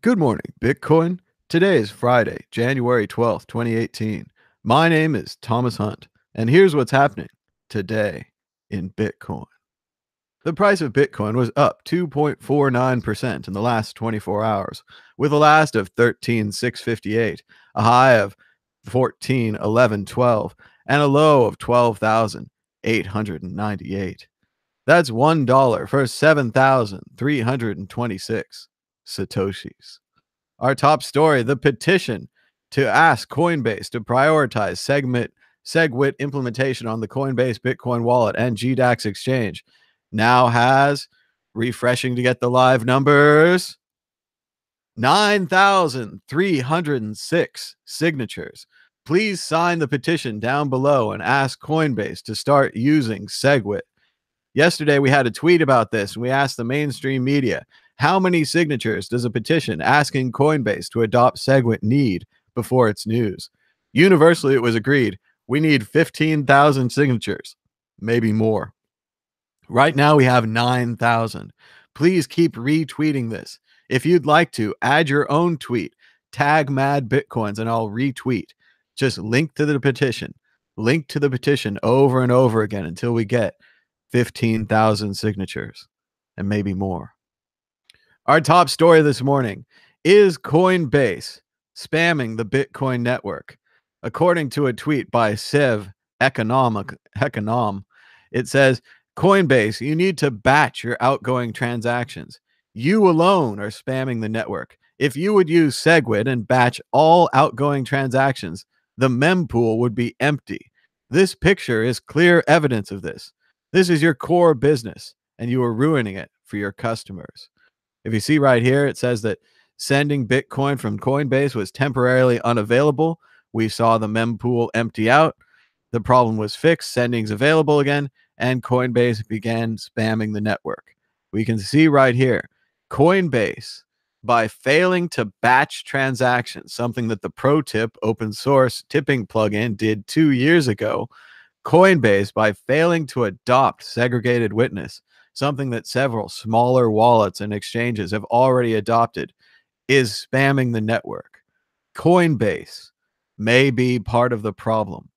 Good morning, Bitcoin. Today is Friday, January 12th, 2018. My name is Thomas Hunt, and here's what's happening today in Bitcoin. The price of Bitcoin was up 2.49% in the last 24 hours, with a last of 13,658, a high of 14,1112, and a low of 12,898. That's $1 for 7,326 Satoshis. Our top story, the petition to ask Coinbase to prioritize SegWit implementation on the Coinbase Bitcoin wallet and GDAX exchange, now has, refreshing to get the live numbers, 9,306 signatures. Please sign the petition down below and ask Coinbase to start using SegWit. Yesterday, we had a tweet about this, and we asked the mainstream media, how many signatures does a petition asking Coinbase to adopt SegWit need before it's news? Universally, it was agreed, we need 15,000 signatures, maybe more. Right now, we have 9,000. Please keep retweeting this. If you'd like to, add your own tweet, tag Mad Bitcoins, and I'll retweet. Just link to the petition. Link to the petition over and over again until we get 15,000 signatures and maybe more. Our top story this morning is Coinbase spamming the Bitcoin network. According to a tweet by Sev Econom, it says, Coinbase, you need to batch your outgoing transactions. You alone are spamming the network. If you would use SegWit and batch all outgoing transactions, the mempool would be empty. This picture is clear evidence of this. This is your core business, and you are ruining it for your customers. If you see right here, it says that sending Bitcoin from Coinbase was temporarily unavailable. We saw the mempool empty out. The problem was fixed. Sending's available again, and Coinbase began spamming the network. We can see right here, Coinbase, by failing to batch transactions, something that the pro tip open source tipping plugin did 2 years ago, Coinbase, by failing to adopt segregated witness, something that several smaller wallets and exchanges have already adopted, is spamming the network. Coinbase may be part of the problem.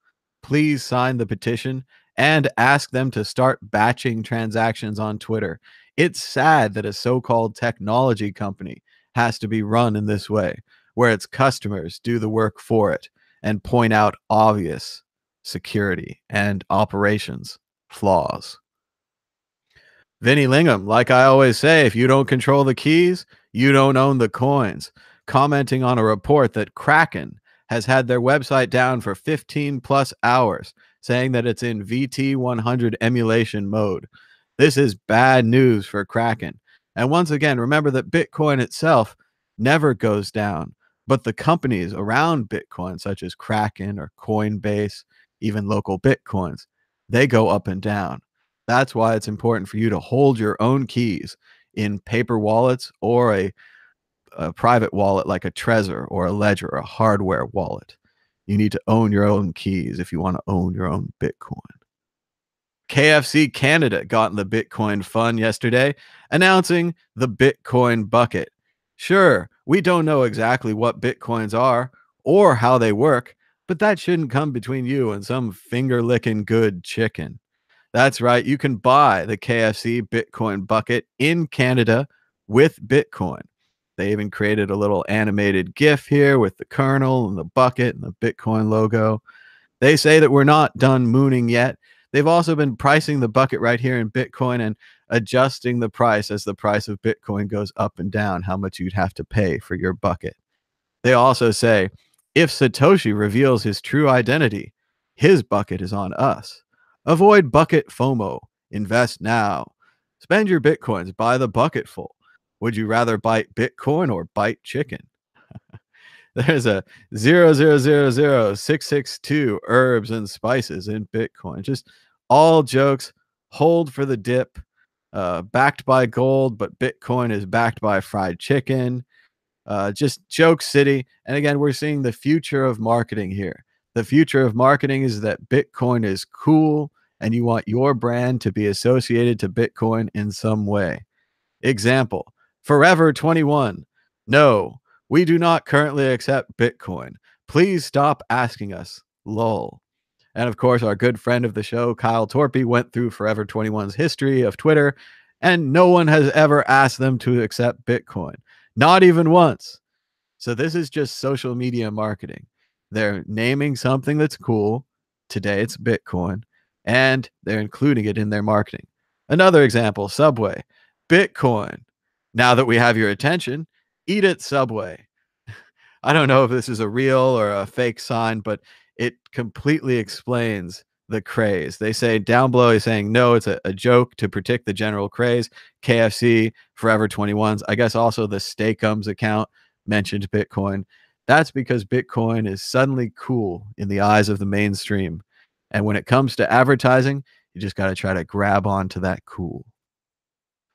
Please sign the petition and ask them to start batching transactions on Twitter. It's sad that a so-called technology company has to be run in this way, where its customers do the work for it and point out obvious security and operations flaws. Vinny Lingham, like I always say, if you don't control the keys, you don't own the coins, commenting on a report that Kraken has had their website down for 15 plus hours, saying that it's in VT100 emulation mode. This is bad news for Kraken. And once again, remember that Bitcoin itself never goes down, but the companies around Bitcoin, such as Kraken or Coinbase, even local Bitcoins, they go up and down. That's why it's important for you to hold your own keys in paper wallets or a private wallet like a Trezor or a Ledger, a hardware wallet. You need to own your own keys if you want to own your own Bitcoin. KFC Canada got in the Bitcoin fun yesterday, announcing the Bitcoin bucket. Sure, we don't know exactly what Bitcoins are or how they work, but that shouldn't come between you and some finger-licking good chicken. That's right, you can buy the KFC Bitcoin bucket in Canada with Bitcoin. They even created a little animated GIF here with the kernel and the bucket and the Bitcoin logo. They say that we're not done mooning yet. They've also been pricing the bucket right here in Bitcoin and adjusting the price as the price of Bitcoin goes up and down, how much you'd have to pay for your bucket. They also say, if Satoshi reveals his true identity, his bucket is on us. Avoid bucket FOMO. Invest now. Spend your Bitcoins. Buy the bucketful. Would you rather bite Bitcoin or bite chicken? There's a 0.0000662 herbs and spices in Bitcoin. Just all jokes. Hold for the dip. Backed by gold, but Bitcoin is backed by fried chicken. Just joke city. And again, we're seeing the future of marketing here. The future of marketing is that Bitcoin is cool and you want your brand to be associated to Bitcoin in some way. Example, Forever 21. No, We do not currently accept Bitcoin. Please stop asking us. Lol. And of course, our good friend of the show, Kyle Torpy, went through Forever 21's history of Twitter, and no one has ever asked them to accept Bitcoin. Not even once. So this is just social media marketing. They're naming something that's cool. Today it's Bitcoin, and they're including it in their marketing. Another example, Subway. Bitcoin. Now that we have your attention, eat it, Subway. I don't know if this is a real or a fake sign, but it completely explains the craze. They say down below, he's saying, no, it's a joke to predict the general craze. KFC, Forever 21's, I guess also the Steakums account mentioned Bitcoin. That's because Bitcoin is suddenly cool in the eyes of the mainstream. And when it comes to advertising, you just got to try to grab onto that cool.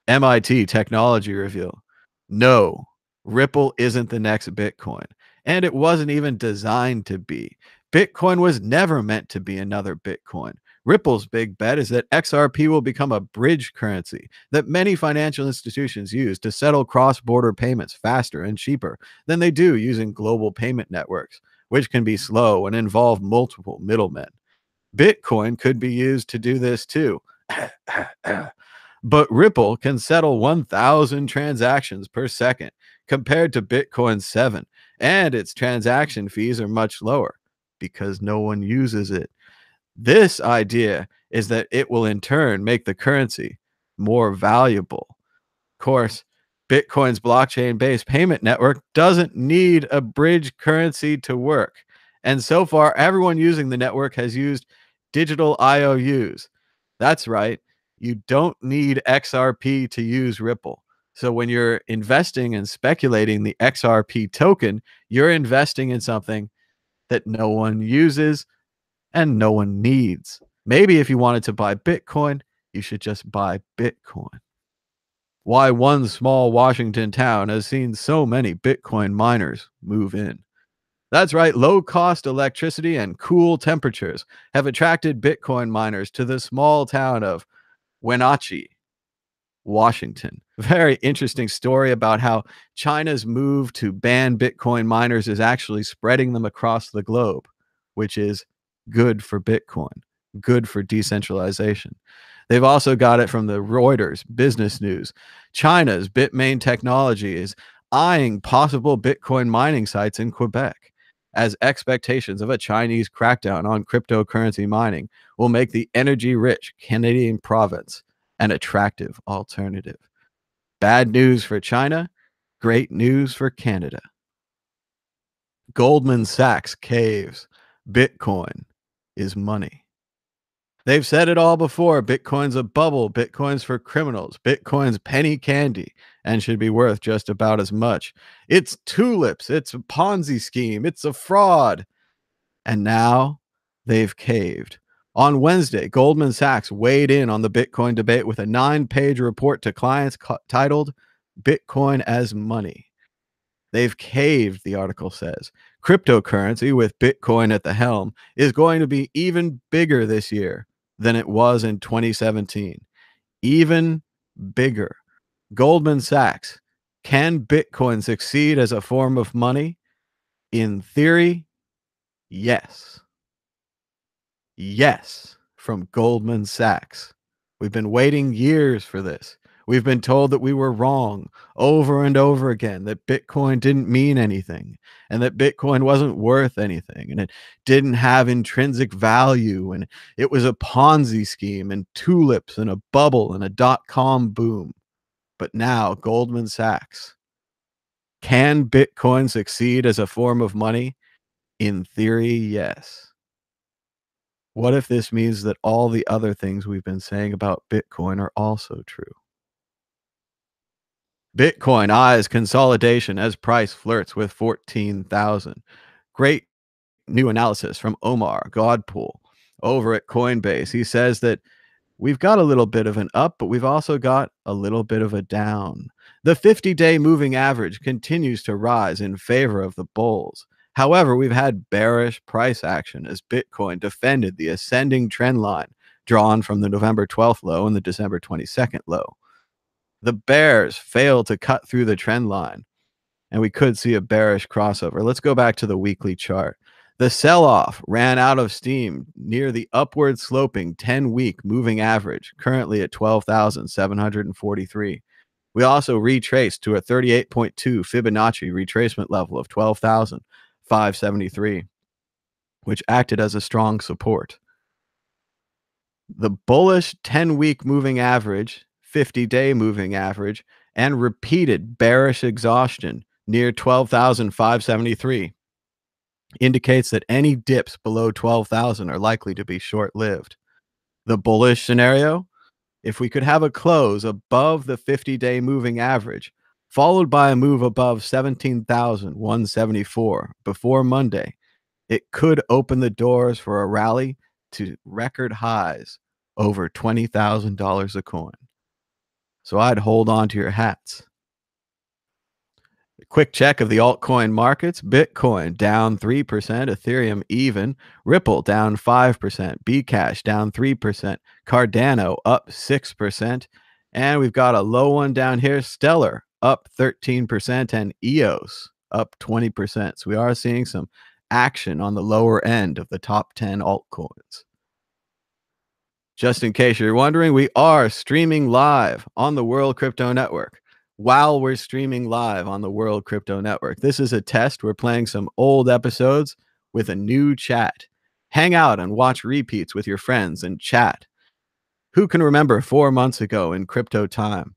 MIT technology reveal. No, Ripple isn't the next Bitcoin. And it wasn't even designed to be. Bitcoin was never meant to be another Bitcoin. Ripple's big bet is that XRP will become a bridge currency that many financial institutions use to settle cross-border payments faster and cheaper than they do using global payment networks, which can be slow and involve multiple middlemen. Bitcoin could be used to do this too. But Ripple can settle 1,000 transactions per second compared to Bitcoin's 7, and its transaction fees are much lower because no one uses it. This idea is that it will in turn make the currency more valuable. Of course, Bitcoin's blockchain-based payment network doesn't need a bridge currency to work. And so far, everyone using the network has used digital IOUs. That's right. You don't need XRP to use Ripple. So when you're investing and speculating the XRP token, you're investing in something that no one uses and no one needs. Maybe if you wanted to buy Bitcoin, you should just buy Bitcoin. Why one small Washington town has seen so many Bitcoin miners move in. That's right, low-cost electricity and cool temperatures have attracted Bitcoin miners to the small town of Wenatchee, Washington. Very interesting story about how China's move to ban Bitcoin miners is actually spreading them across the globe, which is good for Bitcoin, good for decentralization. They've also got it from the Reuters Business News. China's Bitmain technology is eyeing possible Bitcoin mining sites in Quebec, as expectations of a Chinese crackdown on cryptocurrency mining will make the energy-rich Canadian province an attractive alternative. Bad news for China, great news for Canada. Goldman Sachs caves. Bitcoin is money. They've said it all before. Bitcoin's a bubble. Bitcoin's for criminals. Bitcoin's penny candy and should be worth just about as much. It's tulips. It's a Ponzi scheme. It's a fraud. And now they've caved. On Wednesday, Goldman Sachs weighed in on the Bitcoin debate with a 9-page report to clients titled Bitcoin as Money. They've caved, the article says. Cryptocurrency, with Bitcoin at the helm, is going to be even bigger this year than it was in 2017. Even bigger. Goldman Sachs. Can Bitcoin succeed as a form of money? In theory, yes. Yes, from Goldman Sachs. We've been waiting years for this. We've been told that we were wrong over and over again, that Bitcoin didn't mean anything, and that Bitcoin wasn't worth anything, and it didn't have intrinsic value, and it was a Ponzi scheme, and tulips, and a bubble, and a dot-com boom. But now, Goldman Sachs. Can Bitcoin succeed as a form of money? In theory, yes. What if this means that all the other things we've been saying about Bitcoin are also true? Bitcoin eyes consolidation as price flirts with 14,000. Great new analysis from Omar Godpool over at Coinbase. He says that we've got a little bit of an up, but we've also got a little bit of a down. The 50-day moving average continues to rise in favor of the bulls. However, we've had bearish price action as Bitcoin defended the ascending trend line drawn from the November 12th low and the December 22nd low. The bears failed to cut through the trend line. and we could see a bearish crossover. Let's go back to the weekly chart. The sell-off ran out of steam near the upward sloping 10-week moving average, currently at 12,743. We also retraced to a 38.2 Fibonacci retracement level of 12,573, which acted as a strong support. The bullish 10-week moving average, 50-day moving average, and repeated bearish exhaustion near 12,573 indicates that any dips below 12,000 are likely to be short-lived. The bullish scenario, if we could have a close above the 50-day moving average, followed by a move above 17,174 before Monday, it could open the doors for a rally to record highs over $20,000 a coin. So I'd hold on to your hats. A quick check of the altcoin markets. Bitcoin down 3%, Ethereum even, Ripple down 5%, Bcash down 3%, Cardano up 6%, and we've got a low one down here, Stellar up 13%, and EOS up 20%. So we are seeing some action on the lower end of the top 10 altcoins. Just in case you're wondering, we are streaming live on the World Crypto Network. While we're streaming live on the World Crypto Network, this is a test. We're playing some old episodes with a new chat. Hang out and watch repeats with your friends and chat. Who can remember 4 months ago in crypto time?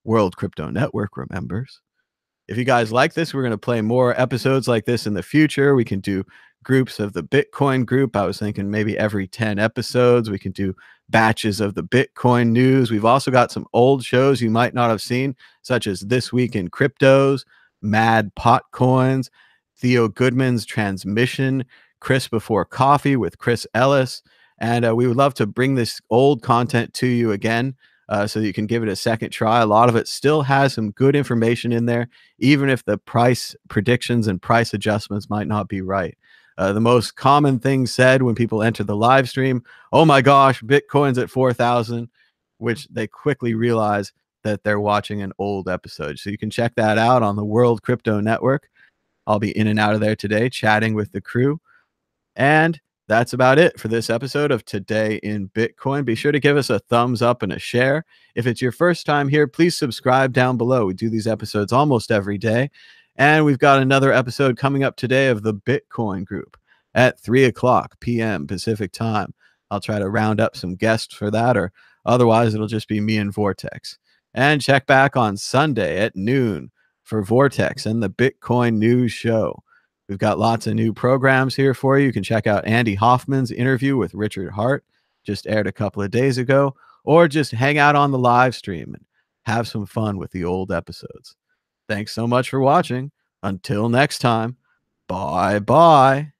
World Crypto Network remembers. If you guys like this, we're going to play more episodes like this in the future. We can do groups of the Bitcoin group. I was thinking maybe every 10 episodes. We can do batches of the Bitcoin news. We've also got some old shows you might not have seen, such as This Week in Cryptos, Mad Pot Coins, Theo Goodman's Transmission, Chris Before Coffee with Chris Ellis. And we would love to bring this old content to you again. So you can give it a second try. A lot of it still has some good information in there, even if the price predictions and price adjustments might not be right. The most common thing said when people enter the live stream, oh my gosh, Bitcoin's at 4,000, which they quickly realize that they're watching an old episode. So you can check that out on the World Crypto Network. I'll be in and out of there today, chatting with the crew. And that's about it for this episode of Today in Bitcoin. Be sure to give us a thumbs up and a share. If it's your first time here, please subscribe down below. We do these episodes almost every day. And we've got another episode coming up today of the Bitcoin group at 3:00 p.m. Pacific time. I'll try to round up some guests for that, or otherwise it'll just be me and Vortex. And check back on Sunday at noon for Vortex and the Bitcoin News Show. We've got lots of new programs here for you. You can check out Andy Hoffman's interview with Richard Hart, just aired a couple of days ago, or just hang out on the live stream and have some fun with the old episodes. Thanks so much for watching. Until next time, bye-bye.